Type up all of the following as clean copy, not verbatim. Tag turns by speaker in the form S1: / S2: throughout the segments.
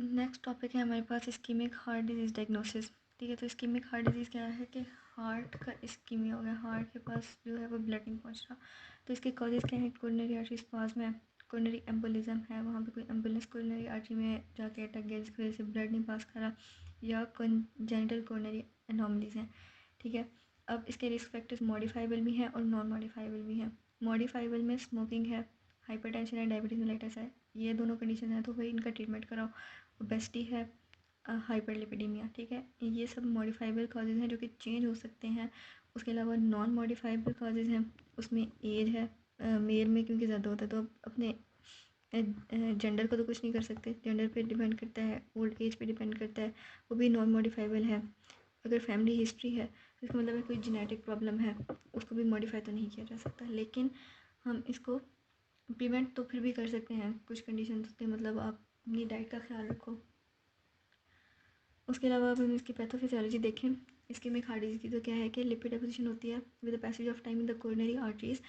S1: Next topic है हमारे पास ischaemic heart disease diagnosis. ठीक है, तो इस्कीमिक हार्ट डिजीज़ क्या है कि हार्ट का इस्कीमिया हो गया, हार्ट के पास जो है वो ब्लड नहीं पहुंच रहा। तो इसके कॉजेज़ क्या है? कोरोनरी आर्टरी स्पाज्म है, कोरोनरी एम्बोलिज्म है, वहाँ पे कोई एम्बुलेंस कोरोनरी आर्टरी में जाके अटक गया जिसकी वजह से ब्लड नहीं पास करा, या कंजेनिटल कोरोनरी एनोमलीज हैं। ठीक है, अब इसके रिस्क फैक्टर्स मॉडिफाइबल भी हैं और नॉन मॉडिफाइबल भी हैं। मॉडिफाइबल में स्मोकिंग है, हाइपरटेंशन है, डायबिटीज़ मेलिटस है, ये दोनों कंडीशन है तो भाई इनका ट्रीटमेंट कराओ। ओबेसिटी है, हाइपरलिपिडीमिया। ठीक है, ये सब मॉडिफाइबल काजेज़ हैं जो कि चेंज हो सकते हैं। उसके अलावा नॉन मॉडिफाइबल काजेज़ हैं, उसमें एज है, मेल में क्योंकि ज़्यादा होता है तो अब अपने जेंडर को तो कुछ नहीं कर सकते, जेंडर पे डिपेंड करता है, ओल्ड एज पे डिपेंड करता है, वो भी नॉन मॉडिफाइबल है। अगर फैमिली हिस्ट्री है तो इसका मतलब है कोई जेनेटिक प्रॉब्लम है, उसको भी मॉडिफाई तो नहीं किया जा सकता, लेकिन हम इसको प्रिवेंट तो फिर भी कर सकते हैं। कुछ कंडीशन होते हैं, मतलब आप अपनी डाइट का ख्याल रखो। उसके अलावा अब हम इसकी पैथोफिजियोलॉजी देखें, इसकी में हार्ट डिजीज़ की तो क्या है कि लिपिड डिपोजिशन होती है with the passage of time in the coronary arteries,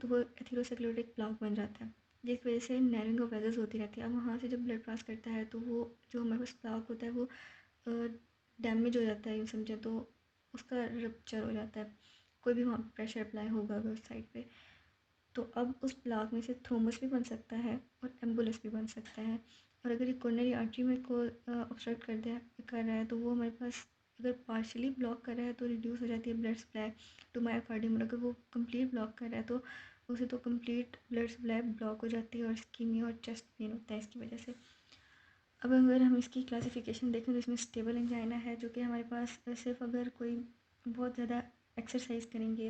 S1: तो वो एथेरोस्क्लेरोटिक प्लाक बन जाता है जिसकी वजह से नैरोइंग ऑफ वेसल्स होती रहती है। अब वहाँ से जब ब्लड पास करता है तो वो जो हमारे पास प्लाक होता है वो डैमेज हो जाता है, यूँ समझें तो उसका रप्चर हो जाता है। कोई भी वहाँ प्रेशर अप्लाई होगा अगर उस साइड पे, तो अब उस प्लाक में से थ्रोम्बस भी बन सकता है और एम्बुलस भी बन सकता है। और अगर ये कोरोनरी आर्टरी में को ऑब्स्ट्रक्ट कर रहा है तो वो हमारे पास अगर पार्शियली ब्लॉक कर रहा है तो रिड्यूस हो जाती है ब्लड सप्लाई टू मायोकार्डियम, और अगर वो कंप्लीट ब्लॉक कर रहा है तो उसे तो कंप्लीट ब्लड सप्लाई ब्लॉक हो जाती है और इस्कीमिया और चेस्ट पेन होता है इसकी वजह से। अब अगर हम इसकी क्लासिफिकेशन देखें तो इसमें स्टेबल एंजाइना है, जो कि हमारे पास सिर्फ अगर कोई बहुत ज़्यादा एक्सरसाइज करेंगे,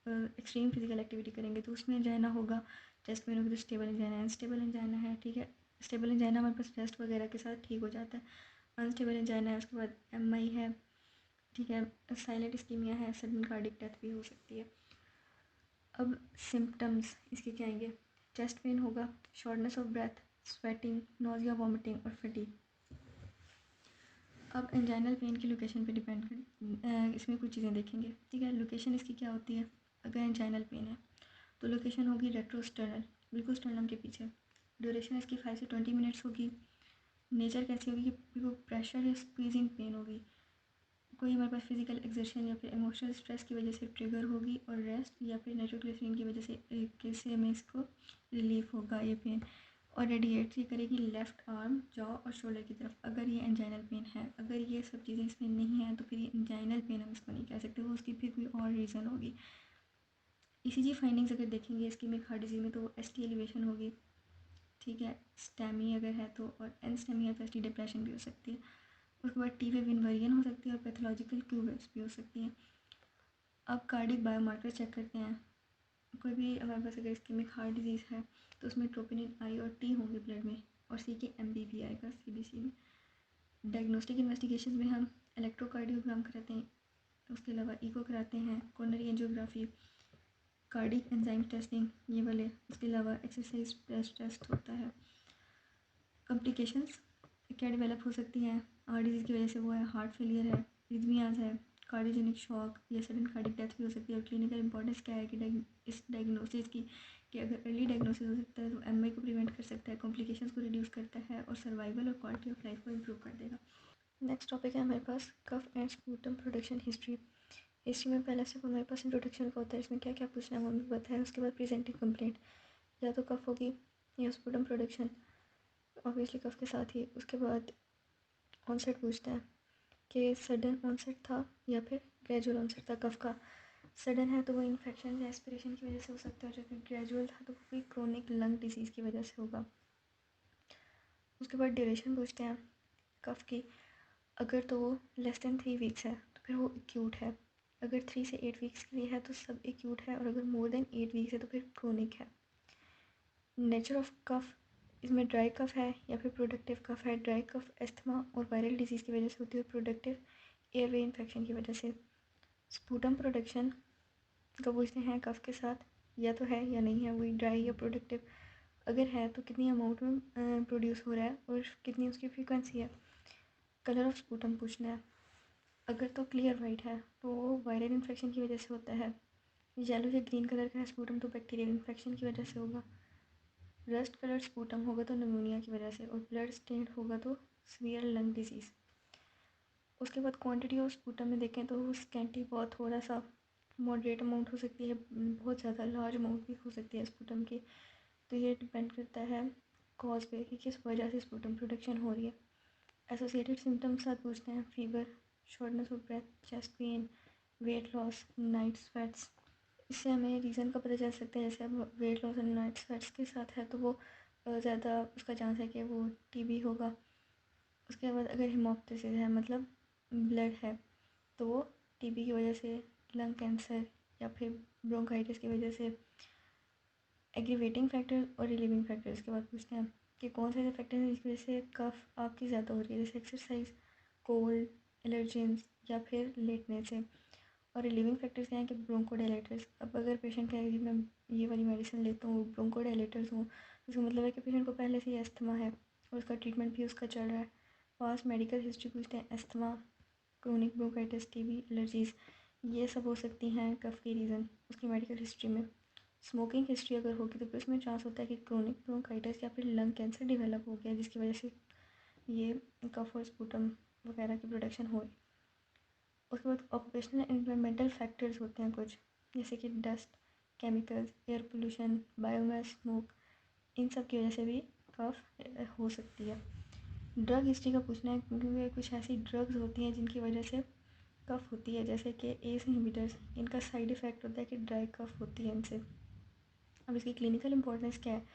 S1: एक्सट्रीम फिजिकल एक्टिविटी करेंगे तो उसमें एंजाइना होगा। चेस्ट में होगी तो स्टेबल एंजाइना है, अनस्टेबल एंजाइना है। ठीक है, स्टेबल एंजाइना हमारे पास रेस्ट वगैरह के साथ ठीक हो जाता है। अनस्टेबल एंजाइना है, उसके बाद एमआई है। ठीक है, साइलेंट इस्कीमिया है, सडन कार्डिक डेथ भी हो सकती है। अब सिम्टम्स इसके क्या आएंगे? चेस्ट पेन होगा, shortness of breath, sweating, nausea, vomiting और फटीग। अब एंजाइनल पेन की लोकेशन पे डिपेंड कर इसमें कुछ चीज़ें देखेंगे। ठीक है, लोकेशन इसकी क्या होती है? अगर एंजाइनल पेन है तो लोकेशन होगी रेट्रोस्टर्नल, बिल्कुल स्टर्नम के पीछे। ड्यूरेशन इसकी 5 से 20 मिनट्स होगी। नेचर कैसी होगी कि बिल्कुल प्रेशर या स्क्वीजिंग पेन होगी, कोई हमारे पास फिजिकल एक्सर्शन या फिर इमोशनल स्ट्रेस की वजह से ट्रिगर होगी, और रेस्ट या फिर नाइट्रोग्लिसरीन की वजह से कैसे हमें इसको रिलीफ होगा ये पेन। और रेडिएट ये करेगी लेफ़्ट आर्म, जॉ और शोल्डर की तरफ अगर ये एंजाइनल पेन है। अगर ये सब चीज़ें इसमें नहीं हैं तो फिर ये एंजाइनल पेन हम इसको नहीं कह सकते, वो उसकी फिर कोई और रीज़न होगी। ईसीजी फाइंडिंग्स अगर देखेंगे इसकी में हार्ट डिजीज़ में तो एसटी एलिवेशन होगी। ठीक है, स्टेमी अगर है तो, और एन स्टेमी या एसटी डिप्रेशन भी हो सकती है। उसके बाद टी वेव इन्वर्जन हो सकती है और पैथोलॉजिकल क्यू वेव्स भी हो सकती हैं। अब कार्डिक बायोमार्कर चेक करते हैं। कोई भी हमारे पास अगर इस्कीमिक हार्ट डिजीज़ है तो उसमें ट्रोपोनिन आई और टी होंगे ब्लड में, और सी के एम बी भी आएगा सीबीसी में। डायग्नोस्टिक इन्वेस्टिगेशन में हम इलेक्ट्रोकार्डियोग्राम कराते हैं, उसके अलावा ईको कराते हैं, coronary angiography, cardiac enzyme testing ये वाले, उसके अलावा एक्सरसाइज टेस्ट होता है। कॉम्प्लिकेशंस क्या डेवलप हो सकती हैं हार्ट डिजीज़ की वजह से? वो है हार्ट फेलियर है, रिदमियाज है, कार्डियोजेनिक शॉक या सडन कार्डिक डेथ भी हो सकती है। और क्लिनिकल इंपॉर्टेंस क्या है कि इस डायग्नोसिस की, कि अगर अर्ली डायग्नोसिस हो सकता है तो एमआई को प्रिवेंट कर सकता है, कॉम्प्लिकेशंस को रिड्यूस करता है और सर्वाइवल और क्वालिटी ऑफ लाइफ को इम्प्रूव कर देगा। नेक्स्ट टॉपिक है हमारे पास cough and sputum production history. History में पहला स्टेप हमारे पास इंट्रोडक्शन का होता है, इसमें क्या क्या पूछना है वो हमें बताया। उसके बाद प्रेजेंटिंग कंप्लेंट, या तो कफ होगी या स्पूटम प्रोडक्शन, ऑब्वियसली कफ के साथ ही। उसके बाद ऑनसेट पूछता है कि सडन ऑनसेट था या फिर ग्रेजुअल ऑनसेट था कफ का। सडन है तो वो इन्फेक्शन या एस्पिरेशन की वजह से हो सकता है, जो कि ग्रेजुअल था तो वो कोई क्रोनिक लंग डिजीज़ की वजह से होगा। उसके बाद ड्यूरेशन पूछते हैं कफ की, अगर तो वो लेस देन 3 वीक्स है तो फिर वो एक्यूट है, अगर 3 से 8 वीक्स के लिए है तो सब एक्यूट है, और अगर मोर देन 8 वीक्स है तो फिर क्रोनिक है। नेचर ऑफ कफ, इसमें ड्राई कफ है या फिर प्रोडक्टिव कफ है। ड्राई कफ एस्थमा और वायरल डिजीज़ की वजह से होती है, प्रोडक्टिव एयरवे इन्फेक्शन की वजह से। स्पूटम प्रोडक्शन का पूछते हैं कफ के साथ, या तो है या नहीं है, वही ड्राई या प्रोडक्टिव। अगर है तो कितनी अमाउंट में प्रोड्यूस हो रहा है और कितनी उसकी फ्रीक्वेंसी है। कलर ऑफ स्पूटम पूछना है, अगर तो क्लियर वाइट है तो वो वायरल इन्फेक्शन की वजह से होता है। येलो या ग्रीन कलर का है स्पूटम तो बैक्टीरियल इन्फेक्शन की वजह से होगा। रस्ट कलर्ड स्पूटम होगा तो निमोनिया की वजह से, और ब्लड स्टेन्ड होगा तो सीवियर लंग डिजीज़। उसके बाद क्वांटिटी ऑफ स्पूटम में देखें तो वो स्कैंटी, बहुत थोड़ा सा मॉडरेट अमाउंट हो सकती है, बहुत ज़्यादा लार्ज अमाउंट भी हो सकती है स्पूटम की। तो ये डिपेंड करता है कॉज पे कि किस वजह से स्पूटम प्रोडक्शन हो रही है। एसोसिएटेड सिम्टम्स साथ पूछते हैं fever, shortness of breath, chest pain, weight loss, night sweats. इससे हमें रीज़न का पता चल सकता है। जैसे अब वेट लॉस और नाइट स्वेट्स के साथ है तो वो ज़्यादा उसका चांस है कि वो टीबी होगा। उसके बाद अगर हेमोप्टाइसिस है मतलब ब्लड है तो वो टीबी की वजह से, लंग कैंसर या फिर ब्रोंकाइटिस की वजह से। एग्रीवेटिंग फैक्टर और रिलीविंग फैक्टर इसके बाद पूछते हैं कि कौन से ऐसे फैक्टर हैं जिसकी वजह से कफ आपकी ज़्यादा हो रही है, जैसे एक्सरसाइज, कोल्ड, एलर्जेंस या फिर लेटने से। और रिलीविंग फैक्टर्स क्या हैं कि ब्रोंकोडायलेटर्स। अब अगर पेशेंट कहे कि मैं ये वाली मेडिसिन लेता हूँ, ब्रोंकोडायलेटर्स हूँ, तो इसका मतलब है कि पेशेंट को पहले से ही अस्थमा है और उसका ट्रीटमेंट भी उसका चल रहा है। पास्ट मेडिकल हिस्ट्री पूछते हैं, asthma, chronic bronchitis, TB, allergies, ये सब हो सकती हैं कफ के रीज़न उसकी मेडिकल हिस्ट्री में। स्मोकिंग हिस्ट्री अगर होगी तो फिर उसमें चांस होता है कि क्रोनिक ब्रोंकाइटिस या फिर लंग कैंसर डेवलप हो गया जिसकी वजह से ये कफ और स्पूटम वगैरह की प्रोडक्शन हो। उसके बाद ऑक्यूपेशनल एनवायरमेंटल फैक्टर्स होते हैं कुछ, जैसे कि dust, chemicals, air pollution, biomass, smoke, इन सब की वजह से भी कफ हो सकती है। ड्रग हिस्ट्री का पूछना है क्योंकि कुछ ऐसी ड्रग्स होती हैं जिनकी वजह से कफ होती है, जैसे कि एस इनहिबिटर्स। इनका साइड इफ़ेक्ट होता है कि ड्राई कफ होती है इनसे। अब इसकी क्लिनिकल इंपॉर्टेंस क्या है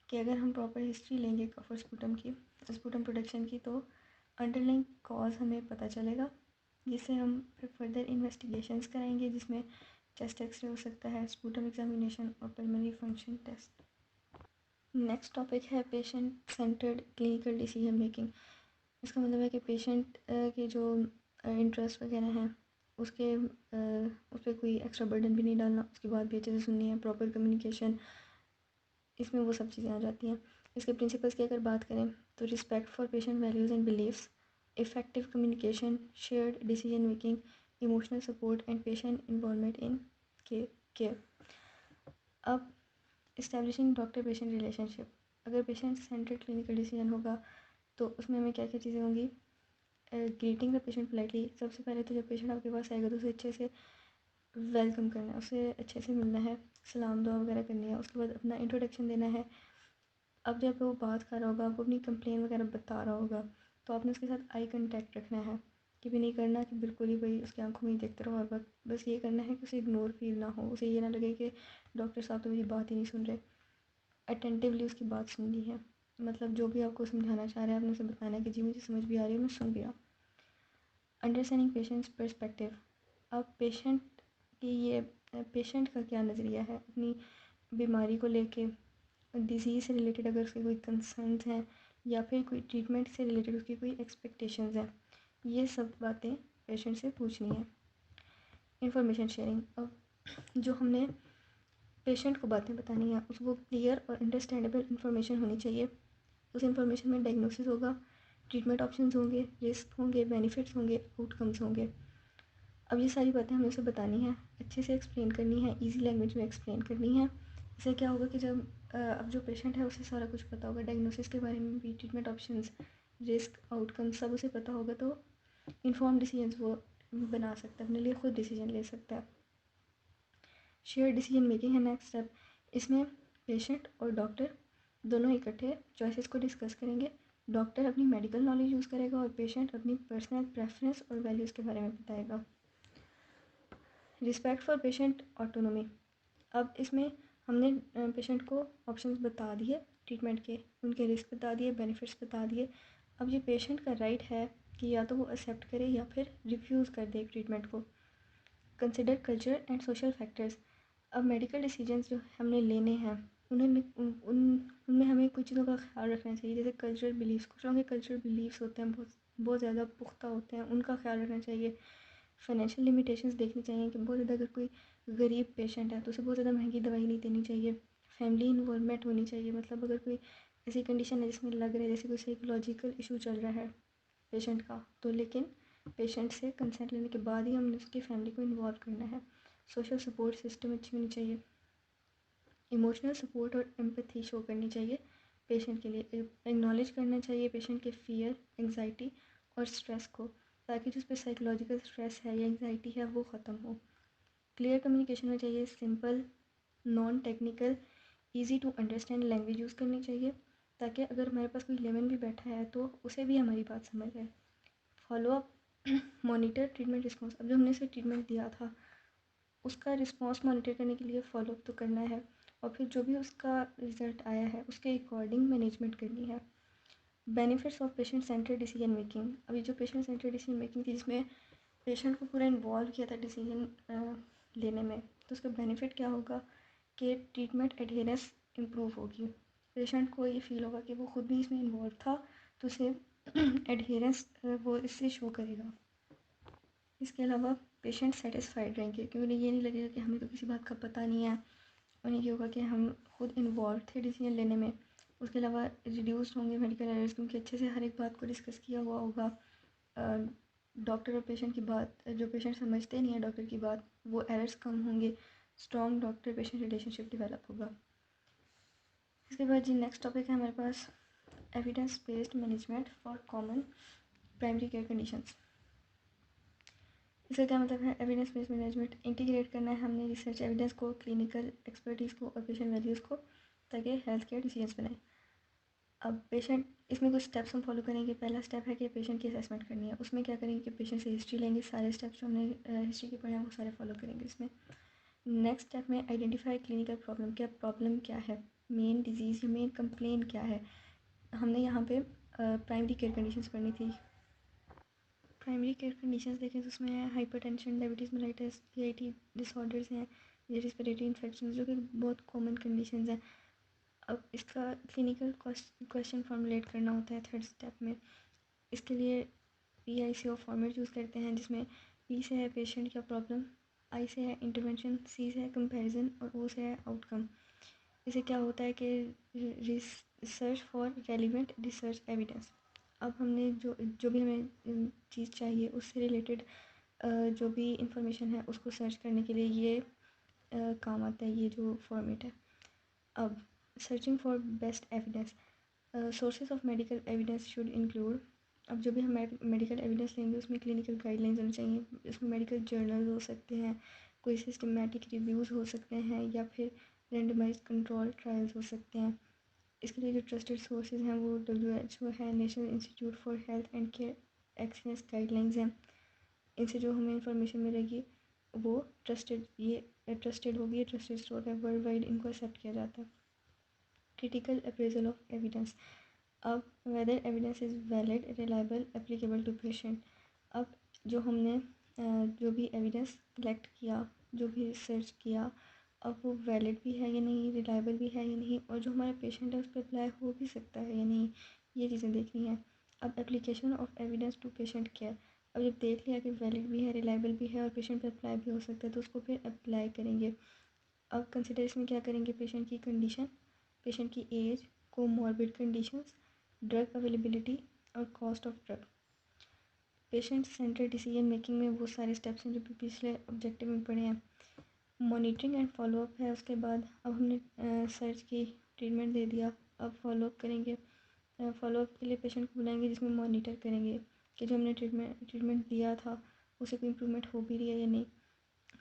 S1: कि अगर हम प्रॉपर हिस्ट्री लेंगे कफ और स्पूटम की, स्पूटम प्रोडक्शन की, तो अंडरलाइंग कॉज हमें पता चलेगा, जिससे हम फिर फर्दर इन्वेस्टिगेशंस कराएंगे जिसमें चेस्ट एक्सरे हो सकता है, स्पूटम एग्जामिनेशन और pulmonary function test. Next topic है patient centred clinical decision making. इसका मतलब है कि पेशेंट के जो इंटरेस्ट वगैरह हैं उसके उस पर कोई एक्स्ट्रा बर्डन भी नहीं डालना, उसकी बात भी अच्छे से सुननी है, प्रॉपर कम्युनिकेशन, इसमें वो सब चीज़ें आ जाती हैं। इसके प्रिंसिपल्स की अगर बात करें तो respect for patient values and beliefs, effective communication, shared decision making, emotional support and patient involvement in care. अब इस्टेब्लिशिंग डॉक्टर पेशेंट रिलेशनशिप। अगर पेशेंट सेंट्रेड क्लिनिकल डिसीजन होगा तो उसमें हमें क्या क्या चीज़ें होंगी। ग्रीटिंग द पेशेंट पोलाइटली, सबसे पहले तो जब पेशेंट आपके पास आएगा तो उसे अच्छे से वेलकम करना है, उससे अच्छे से मिलना है, सलाम दुआ वगैरह करनी है। उसके बाद अपना इंट्रोडक्शन देना है। अब जब वो बात कर रहा होगा, आपको अपनी कंप्लेन वगैरह बता रहा होगा, तो आपने उसके साथ आई कंटेक्ट रखना है, कि भी नहीं करना कि बिल्कुल ही भाई उसकी आंखों में ही देखते रहो हर वक्त। बस ये करना है कि उसे इग्नोर फील ना हो, उसे ये ना लगे कि डॉक्टर साहब तो मेरी बात ही नहीं सुन रहे। अटेंटिवली उसकी बात सुननी है, मतलब जो भी आपको समझाना चाह रहे हैं आपने उसे बताना है कि जी मुझे समझ भी आ रही है, मैं सुन भी रहा हूँ। Understanding patients perspective. अब पेशेंट का क्या नज़रिया है अपनी बीमारी को लेके, डिजीज़ से रिलेटेड अगर उसके कोई कंसर्न्स हैं या फिर कोई ट्रीटमेंट से रिलेटेड उसकी कोई एक्सपेक्टेशंस हैं, ये सब बातें पेशेंट से पूछनी है। Information sharing. अब जो हमने पेशेंट को बातें बतानी है उसको क्लियर और अंडरस्टैंडेबल इंफॉर्मेशन होनी चाहिए। उस इंफॉर्मेशन में डायग्नोसिस होगा, ट्रीटमेंट ऑप्शंस होंगे, रिस्क होंगे, बेनिफिट्स होंगे, आउटकम्स होंगे। अब ये सारी बातें हमें उसे बतानी है, अच्छे से एक्सप्लेन करनी है, इजी लैंग्वेज में एक्सप्लेन करनी है। इससे क्या होगा कि जब अब जो पेशेंट है उसे सारा कुछ पता होगा, डायग्नोसिस के बारे में भी, ट्रीटमेंट ऑप्शंस, रिस्क, आउटकम सब उसे पता होगा, तो इन्फॉर्म डिसीजंस वो बना सकता है, अपने लिए खुद डिसीजन ले सकता है। शेयर डिसीजन मेकिंग है नेक्स्ट स्टेप। इसमें पेशेंट और डॉक्टर दोनों इकट्ठे चॉइसेस को डिस्कस करेंगे। डॉक्टर अपनी मेडिकल नॉलेज यूज़ करेगा और पेशेंट अपनी पर्सनल प्रेफरेंस और वैल्यूज़ के बारे में बताएगा। Respect for patient autonomy. अब इसमें हमने पेशेंट को ऑप्शंस बता दिए ट्रीटमेंट के, उनके रिस्क बता दिए, बेनिफिट्स बता दिए। अब ये पेशेंट का राइट है कि या तो वो एक्सेप्ट करे या फिर रिफ्यूज़ कर दे ट्रीटमेंट को। Consider culture and social factors. अब मेडिकल डिसीजंस जो हमने लेने हैं उनमें हमें कुछ चीज़ों का ख्याल रखना चाहिए, जैसे कल्चरल बिलीव्स। कुछ लोगों के कल्चरल बिलीव्स होते हैं बहुत ज़्यादा पुख्ता होते हैं, उनका ख्याल रखना चाहिए। फाइनेंशियल लिमिटेशंस देखनी चाहिए कि बहुत ज़्यादा अगर कोई गरीब पेशेंट है तो उसे बहुत ज़्यादा महंगी दवाई नहीं देनी चाहिए। फैमिली इन्वॉल्वमेंट होनी चाहिए, मतलब अगर कोई ऐसी कंडीशन है जिसमें लग रहा है जैसे कोई साइकोलॉजिकल इशू चल रहा है पेशेंट का, तो लेकिन पेशेंट से कंसेंट लेने के बाद ही हमने उसकी फैमिली को इन्वॉल्व करना है। सोशल सपोर्ट सिस्टम अच्छी होनी चाहिए। इमोशनल सपोर्ट और एम्पैथी शो करनी चाहिए पेशेंट के लिए, एक्नॉलेज करना चाहिए पेशेंट के फियर, एंग्जाइटी और स्ट्रेस को, ताकि जिस पे साइकोलॉजिकल स्ट्रेस है या एंग्जाइटी है वो ख़त्म हो। क्लियर कम्युनिकेशन में चाहिए simple, non technical, easy to understand language use करनी चाहिए, ताकि अगर हमारे पास कोई लेमन भी बैठा है तो उसे भी हमारी बात समझ आए। Follow up, monitor treatment response. अब जो हमने इसे ट्रीटमेंट दिया था उसका रिस्पॉन्स मॉनिटर करने के लिए फॉलोअप तो करना है, और फिर जो भी उसका रिज़ल्ट आया है उसके अकॉर्डिंग मैनेजमेंट करनी है। Benefits of patient centred decision making. अभी जो पेशेंट सेंटर्ड डिसीजन मेकिंग थी जिसमें पेशेंट को पूरा इन्वॉल्व किया था डिसीजन लेने में, तो उसका बेनिफिट क्या होगा कि ट्रीटमेंट एडहेरेंस इम्प्रूव होगी। पेशेंट को ये फील होगा कि वो खुद भी इसमें इन्वॉल्व था, तो उसे एडहेरेंस वो इससे शो करेगा। इसके अलावा पेशेंट सेटिस्फाइड रहेंगे, क्योंकि उन्हें ये नहीं लगेगा कि हमें तो किसी बात का पता नहीं है, उन्हें ये होगा कि हम खुद इन्वॉल्व थे डिसीजन लेने में। उसके अलावा रिड्यूस होंगे मेडिकल एरर्स, क्योंकि अच्छे से हर एक बात को डिस्कस किया हुआ होगा। डॉक्टर और पेशेंट की बात, जो पेशेंट समझते नहीं है डॉक्टर की बात, वो एरर्स कम होंगे। Strong doctor patient relationship develop होगा। इसके बाद जी नेक्स्ट टॉपिक है हमारे पास evidence based management for common primary care conditions. इसका क्या मतलब है? एविडेंस बेस्ड मैनेजमेंट इंटीग्रेट करना है हमने रिसर्च एविडेंस को, क्लिनिकल एक्सपर्टीज़ को और पेशेंट वैल्यूज़ को, ताकि हेल्थ केयर डिसीजंस बनाए। अब पेशेंट, इसमें कुछ स्टेप्स हम फॉलो करेंगे। पहला स्टेप है कि पेशेंट की असेसमेंट करनी है। उसमें क्या करेंगे कि पेशेंट से हिस्ट्री लेंगे, सारे स्टेप्स जो हमने हिस्ट्री के पढ़े हैं वो सारे फॉलो करेंगे इसमें। नेक्स्ट स्टेप में आइडेंटिफाई क्लिनिकल प्रॉब्लम क्या है, मेन डिजीज़ या मेन कंप्लेन क्या है। हमने यहाँ पे प्राइमरी केयर कंडीशंस पढ़नी थी। प्राइमरी केयर कंडीशंस देखें तो उसमें है hypertension, diabetes mellitus, PIT disorders हैं, ये रेस्पिरेटरी इन्फेक्शन, जो कि बहुत कॉमन कंडीशंस हैं। अब इसका क्लिनिकल क्वेश्चन फॉर्मुलेट करना होता है थर्ड स्टेप में। इसके लिए PICO फॉर्मेट यूज़ करते हैं, जिसमें P से है पेशेंट का प्रॉब्लम, I से है इंटरवेंशन, C से है कंपैरिजन और O से है आउटकम। इसे क्या होता है कि research for relevant research evidence. अब हमने जो जो भी हमें चीज़ चाहिए उससे रिलेटेड जो भी इंफॉर्मेशन है उसको सर्च करने के लिए ये काम आता है, ये जो फॉर्मेट है। अब searching for best evidence, sources of medical evidence should include. अब जो भी हम मेडिकल एविडेंस लेंगे उसमें क्लिनिकल गाइडलाइंस होनी चाहिए, इसमें मेडिकल जर्नल्स हो सकते हैं, कोई सिस्टमेटिक रिव्यूज़ हो सकते हैं, या फिर रेंडमाइज कंट्रोल ट्रायल्स हो सकते हैं। इसके लिए जो ट्रस्टेड सोर्सेज हैं वो WHO है, national institute for health and care excellence guidelines हैं। इनसे जो हमें इंफॉर्मेशन मिलेगी वो ट्रस्टेड होगी, ये ट्रस्टेड स्रोत है, वर्ल्ड वाइड इनको एक्सेप्ट किया जाता है। Critical appraisal of evidence. अब whether evidence is valid, reliable, applicable to patient. अब जो हमने जो भी एविडेंस कलेक्ट किया, जो भी रिसर्च किया, अब वो वैलिड भी है या नहीं, रिलायबल भी है या नहीं, और जो हमारा पेशेंट है उस पर अप्लाई हो भी सकता है या नहीं, ये चीज़ें देखनी है। अब application of evidence to patient care. अब जब देख लिया कि वैलिड भी है, रिलायबल भी है और पेशेंट पर अप्लाई भी हो सकता है, तो उसको फिर अप्लाई करेंगे। अब कंसिडर इसमें क्या करेंगे, पेशेंट की कंडीशन, पेशेंट की age, comorbid conditions, drug availability और cost of drug. Patient centred decision making में वो सारे स्टेप्स हैं जो पिछले ऑब्जेक्टिव में पढ़े हैं। मॉनिटरिंग एंड फॉलोअप है उसके बाद। अब हमने सर्च की, ट्रीटमेंट दे दिया, अब फॉलोअप करेंगे। फॉलोअप के लिए पेशेंट को बुलाएंगे, जिसमें मॉनिटर करेंगे कि जो हमने ट्रीटमेंट दिया था उसे कोई इम्प्रूवमेंट हो भी रही है या नहीं,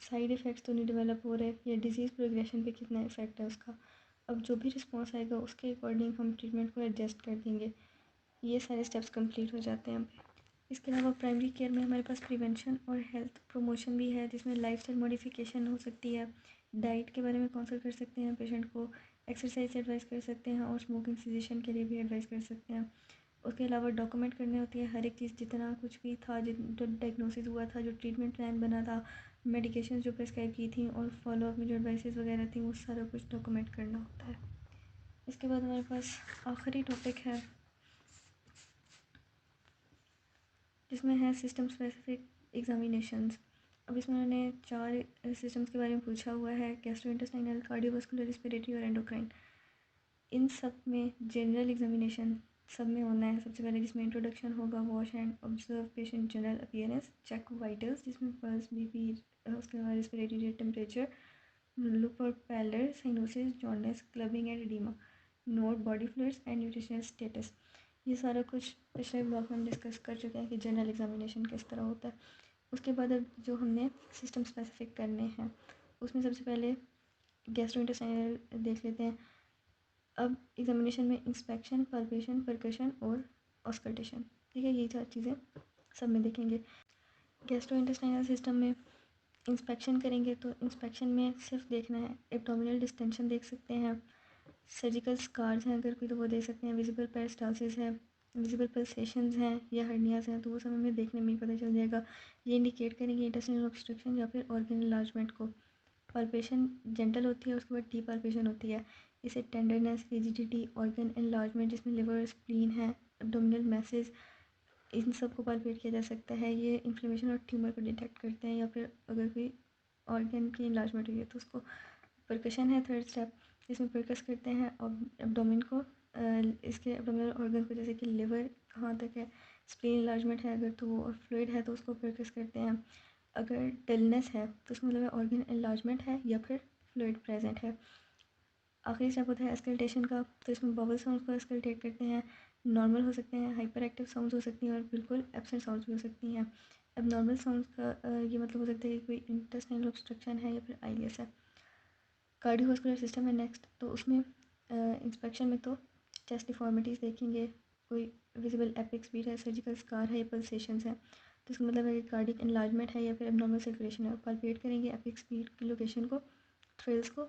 S1: साइड इफ़ेक्ट्स तो नहीं डेवलप हो रहे, या डिजीज़ प्रोग्रेशन पे कितना इफेक्ट है उसका। अब जो भी रिस्पॉन्स आएगा उसके अकॉर्डिंग हम ट्रीटमेंट को एडजस्ट कर देंगे। ये सारे स्टेप्स कंप्लीट हो जाते हैं। इसके अलावा प्राइमरी केयर में हमारे पास प्रिवेंशन और हेल्थ प्रमोशन भी है, जिसमें लाइफस्टाइल मॉडिफिकेशन हो सकती है, डाइट के बारे में कंसल्ट कर सकते हैं पेशेंट को, एक्सरसाइज एडवाइस कर सकते हैं और स्मोकिंग सीजेशन के लिए भी एडवाइस कर सकते हैं। उसके अलावा डॉक्यूमेंट करनी होती है हर एक चीज़, जितना कुछ भी था, जो डायग्नोसिस हुआ था, जो ट्रीटमेंट प्लान बना था, मेडिकेशन जो प्रेस्क्राइब की थी और फॉलोअप में जो एडवाइसेस वगैरह थी, वो सारा कुछ डॉक्यूमेंट करना होता है। इसके बाद हमारे पास आखिरी टॉपिक है जिसमें है सिस्टम स्पेसिफिक एग्जामिनेशंस। अब इसमें उन्होंने 4 सिस्टम्स के बारे में पूछा हुआ है, गैस्ट्रोइंटेस्टाइनल, कार्डियोवास्कुलर, रिस्पिरेटरी और एंडोक्राइन। इन सब में जनरल एग्जामिनेशन सब में होना है सबसे पहले, जिसमें इंट्रोडक्शन होगा, wash and observe patient general appearance, check vitals जिसमें पल्स, BP, उसके बाद respiratory rate, temperature, look for pallor, cyanosis, jaundice, clubbing and oedema. Note body fluids and nutritional status. ये सारा कुछ पिछले ब्लॉग में हम डिस्कस कर चुके हैं कि जनरल एग्जामिनेशन किस तरह होता है। उसके बाद अब जो हमने सिस्टम स्पेसिफिक करने हैं उसमें सबसे पहले गैस्ट्रोइंटेस्टाइनल देख लेते हैं। अब एग्जामिनेशन में इंस्पेक्शन, पाल्पेशन, परकशन और ऑस्कल्टेशन, ठीक है, ये 4 चीज़ें सब में देखेंगे। गैस्ट्रोइंटेस्टाइनल सिस्टम में इंस्पेक्शन करेंगे तो इंस्पेक्शन में सिर्फ देखना है एब्डोमिनल डिस्टेंशन देख सकते हैं, सर्जिकल स्कार्स हैं अगर कोई तो वो देख सकते हैं, विजिबल पेरिस्टाल्सिस है, विजिबल पल्सेशंस हैं या हर्नियाज हैं तो वो सब हमें देखने में ही पता चल जाएगा। ये इंडिकेट करेंगे इंटेस्टाइनल ऑब्स्ट्रक्शन या फिर ऑर्गन इनलार्जमेंट को। पाल्पेशन जेंटल होती है, उसके बाद डीप पाल्पेशन होती है। इसे टेंडरनेस, रिजिडिटी, ऑर्गन एनलार्जमेंट जिसमें लिवर, स्प्लीन है, एब्डोमिनल मैसेज, इन सब को पाल्पेट किया जा सकता है। ये इन्फ्लेमेशन और ट्यूमर को डिटेक्ट करते हैं या फिर अगर कोई ऑर्गन की इनलार्जमेंट हुई है तो उसको। परकशन है थर्ड स्टेप, इसमें परकस करते हैं एब्डोमिन को, इसके एब्डोमिनल ऑर्गन को, जैसे कि लिवर कहाँ तक है, स्प्लीन इनलार्जमेंट है अगर तो वो, और फ्लूइड है तो उसको परकस करते हैं। अगर डलनेस है तो उसका मतलब ऑर्गन इनलार्जमेंट है या फिर फ्लूइड प्रेजेंट है। आखिरी स्टेप होता है एस्कल्टेशन का, तो इसमें बबल साउंड को एस्कल्टेट करते हैं। नॉर्मल हो सकते हैं, हाइपर एक्टिव साउंड्स हो सकती हैं और बिल्कुल एब्सेंट साउंड्स भी हो सकती हैं। अब नॉर्मल साउंड्स का ये मतलब हो सकता है कि कोई इंटेस्टाइनल ऑब्स्ट्रक्शन है या फिर आईएस है। कार्डियोवास्कुलर सिस्टम है नेक्स्ट, तो उसमें इंस्पेक्शन में तो चेस्ट डिफॉर्मिटीज़ देखेंगे, कोई विजिबल एपिक्स बीट है, सर्जिकल स्कार है या पल्सेशंस है तो इसका मतलब है कि कार्डिक एनलार्जमेंट है या फिर एबनॉर्मल सर्कुलेशन है। पाल्पेट करेंगे एपिक्स बीट की लोकेशन को, थ्रिल्स को,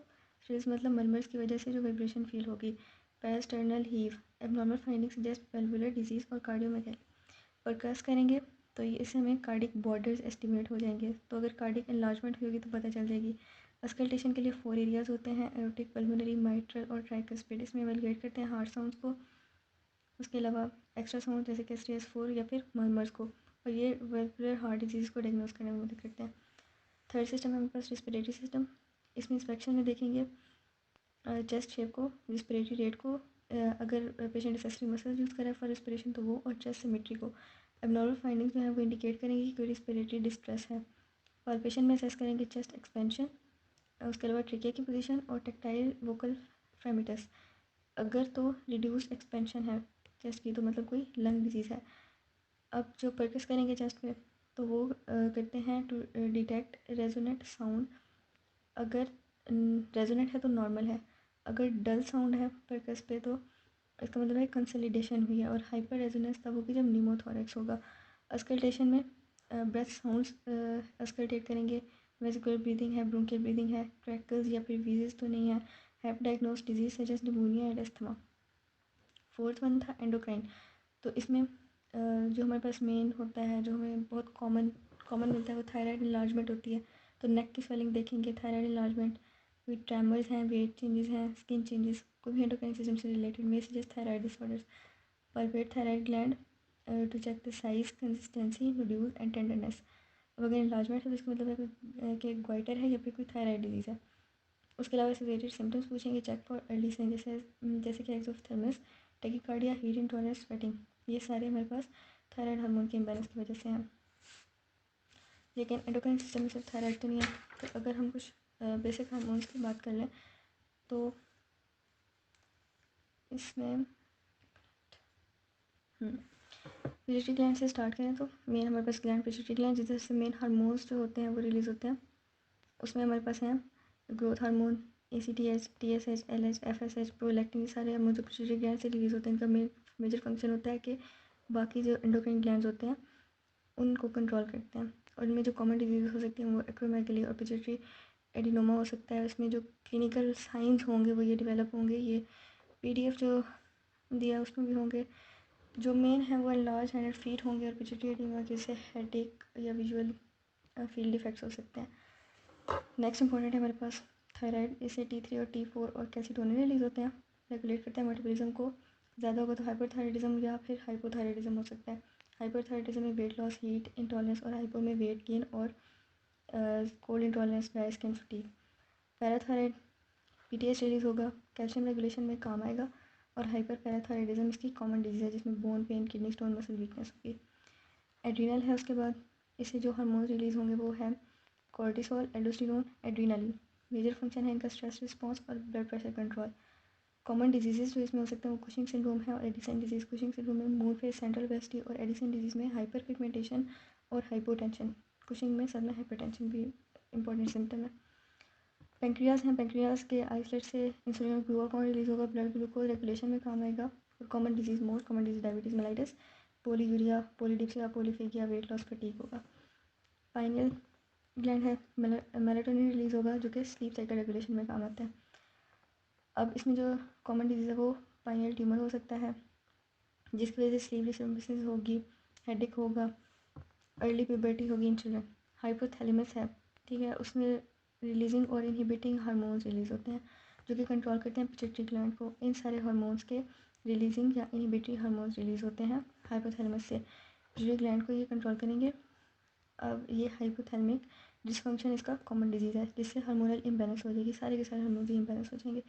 S1: थ्रिल्स मतलब मरमर्स की वजह से जो वाइब्रेशन फील होगी। Parasternal heave, abnormal finding suggest valvular disease और कार्डियोमेगैली। परकस करेंगे तो ये इससे हमें कार्डिक बॉर्डर्स एस्टिमेट हो जाएंगे, तो अगर कार्डिक एनलार्जमेंट होगी तो पता चल जाएगी। अस्कल्टेशन के लिए 4 एरियाज होते हैं, एरोटिक, पल्मोनरी, माइट्रल और ट्राइकस्पिड। इसमें एवेलुएट करते हैं हार्ट साउंड्स को, उसके अलावा एक्स्ट्रा साउंड जैसे कि STS4 या फिर मर्मर्स को, और ये वेलपुलर हार्ट डिजीज़ को डायग्नोस करने में मदद करते हैं। थर्ड सिस्टम है हमारे पास रिस्पिरेटरी सिस्टम। इसमें इंस्पेक्शन में देखेंगे चेस्ट शेप को, रिस्पिरेटरी रेट को, अगर पेशेंट एक्सेसरी मसल्स यूज़ करे फॉर रिस्पिरेशन तो वो, और चेस्ट सिमेट्री को। एबनॉर्मल फाइंडिंग्स जो है वो इंडिकेट करेंगे कि कोई रिस्पिरेटरी डिस्ट्रेस है। पाल्पेशन में असेस करेंगे चेस्ट एक्सपेंशन, उसके अलावा ट्रिकिया की पोजीशन और टेक्टाइल वोकल फ्रेमिटस। अगर तो रिड्यूस्ड एक्सपेंशन है चेस्ट की तो मतलब कोई लंग डिजीज़ है। अब जो परकस करेंगे चेस्ट पे तो वो करते हैं टू डिटेक्ट रेजोनेट साउंड। अगर रेजोनेट है तो नॉर्मल है, अगर डल साउंड है परकस पे तो इसका मतलब है कंसोलिडेशन हुई है, और हाइपर रेजोनेंस तब होगी जब निमोथोरेक्स होगा। अस्कल्टेशन में ब्रेथ साउंड्स अस्कल्टेट करेंगे, वेसिकुलर ब्रीदिंग है, ब्रोंकियल ब्रीदिंग है, क्रैकल्स या फिर वीजेस तो नहीं है, have diagnosed disease such as pneumonia and asthma. Fourth one था एंडोक्राइन, तो इसमें जो हमारे पास मेन होता है, जो हमें बहुत कॉमन मिलता है, वो थायराइड इनलार्जमेंट होती है। तो नेक की स्वेलिंग देखेंगे, थायराइड इनलार्जमेंट, कोई ट्रेमर्स हैं, वेट चेंजेस हैं, स्किन चेंजेस, कोई भी एंडोक्राइन सिस्टम से रिलेटेड में suggest thyroid disorders. palpate thyroid gland to check the size, consistency, nodule and tenderness. अब अगर इनलार्जमेंट है तो इसका मतलब है कि ग्वाइटर है या फिर कोई थायराइड डिजीज़ है। उसके अलावा एसोसिएटेड सिम्टम्स पूछेंगे, चेक फॉर अर्ली साइन जैसे कि एक्सोथर्मस, टैकीकार्डिया, हीट इंटॉलरेंस, स्वेटिंग। ये सारे हमारे पास थायराइड हार्मोन के इम्बैलेंस की वजह से हैं। लेकिन एंडोक्राइन सिस्टम में सिर्फ थायराइड तो नहीं है, तो अगर हम कुछ बेसिक हार्मोन्स की बात कर लें तो इसमें पिट्यूटरी ग्लैंड से स्टार्ट करें तो मेन हमारे पास ग्लैंड पिट्यूटरी ग्लैंड, जिससे मेन हार्मोन्स जो होते हैं वो रिलीज़ होते हैं। उसमें हमारे पास हैं growth hormone, ACTH, TSH, LH, FSH, prolactin, ये सारे हार्मोन जो पिट्यूटरी ग्लैंड से रिलीज़ होते हैं। इनका मेजर फंक्शन होता है कि बाकी जो एंडोक्राइन ग्लैंड्स होते हैं उनको कंट्रोल करते हैं। और इनमें जो कॉमन डिजीज़ हो सकती हैं वो एक्रोमेगली और पिट्यूटरी एडिनोमा हो सकता है। इसमें जो क्लिनिकल साइंस होंगे वो ये डेवलप होंगे, ये PDF जो दिया उसमें भी होंगे। जो मेन है वो लार्ज हैंडेड फीट होंगे और पिट्यूटरी एडिनोमा की वजह से हेडेक या विजुअल फील्ड इफेक्ट्स हो सकते हैं। नेक्स्ट इंपॉर्टेंट है हमारे पास थायराइड, इससे T3 और T4 और कैल्सिटोनिन रिलीज होते हैं, रेगुलेट करते हैं मेटाबॉलिज्म को। ज़्यादा होगा तो हाइपरथायराइडिज्म या फिर हाइपोथायराइडिज्म हो सकता है। हाइपरथायराइडिज्म में वेट लॉस, हीट इंटॉलरेंस, और हाइपो में वेट गेन और cold intolerance, dry skin, fatigue. Parathyroid PTH release होगा, कैल्शियम रेगुलेशन में काम आएगा। और हाइपर पैराथायराइडिज्म इसकी कॉमन डिजीज़ है जिसमें bone pen, kidney stone, muscle weakness होगी। एड्रीनल है, उसके बाद इससे जो हार्मोन्स रिलीज़ होंगे वो है cortisol, aldosterone, adrenaline. Major function है इनका स्ट्रेस रिस्पॉन्स और blood pressure control. Common disease जो इसमें हो सकते हैं वो कुशिंग सिंड्रोम है और एडिसन डिजीज़। कुशिंग सिंड्रोम में मूड फेस सेंट्रल वेस्टी और एडिसन डिजीज़ में हाइपर पिगमेंटेशन और हाइपोटेंशन। कुशिंग में सर में हाइपरटेंशन भी इंपॉर्टेंट सिम्टम है। पेंक्रियाज हैं, पेंक्रियाज के आइसलेट से इंसुलिन और ग्लूकागॉन रिलीज होगा, ब्लड ग्लूकोज रेगुलेशन में काम आएगा। और common disease, most common disease diabetes mellitus, polyuria, polydipsia, polyphagia, weight loss, fatigue होगा। पाइनियल ग्लैंड है, मेलाटोनिन रिलीज़ होगा जो कि स्लीप साइकिल रेगुलेशन में काम आता है। अब इसमें जो कॉमन डिजीज़ है वो पाइनियल ट्यूमर हो सकता है जिसकी वजह से स्लीप डिस्टर्बेंसेस होगी, हेडेक होगा, अर्ली प्यूबर्टी होगी इन चिल्ड्रन। हाइपोथैलेमस है, ठीक है, उसमें रिलीजिंग और इनहिबिटिंग हार्मोन्स रिलीज़ होते हैं जो कि कंट्रोल करते हैं पिट्यूटरी ग्लैंड को। इन सारे हार्मोन्स के रिलीजिंग या इनहिबिटरी हार्मोन्स रिलीज़ होते हैं हाइपोथैलेमस से, पिट्यूटरी ग्लैंड को ये कंट्रोल करेंगे। अब ये हाइपोथैलेमिक डिसफंक्शन इसका कॉमन डिजीज़ है जिससे हार्मोनल इम्बैलेंस हो जाएगी, सारे के सारे हार्मोन्स इम्बैलेंस हो जाएंगे।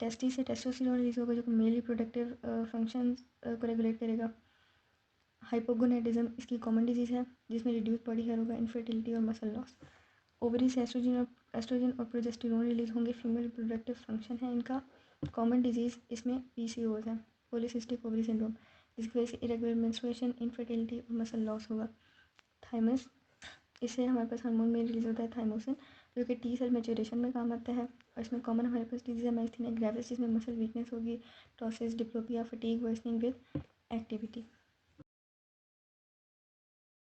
S1: टेस्टिस से टेस्टोस्टेरोन रिलीज होगा जो कि मेल रिप्रोडक्टिव फंक्शन को रेगुलेट करेगा। हाइपोगोनेडिज्म इसकी कॉमन डिजीज़ है जिसमें रिड्यूस बॉडी हेयर होगा, इनफर्टिलिटी और मसल लॉस। ओवरी से एस्ट्रोजन और प्रोजेस्टेरोन रिलीज होंगे, फीमेल रिप्रोडक्टिव फंक्शन है इनका। कॉमन डिजीज़ इसमें पीसीओज है, पॉलीसिस्टिक ओवरी सिंड्रोम, जिसकी वजह से इरेगुलर मेंस्ट्रुएशन, इनफर्टिलिटी और मसल लॉस होगा। थाइमस, इससे हमारे पास हार्मोन में रिलीज होता है थाइमोसिन जो कि टी सेल मैच्योरेशन में काम आता है। और इसमें कॉमन हमारे पास डिजीज़ है माइस्थीनिया ग्रेविस जिसमें मसल वीकनेस होगी, ptosis, diplopia, fatigue worsening with activity.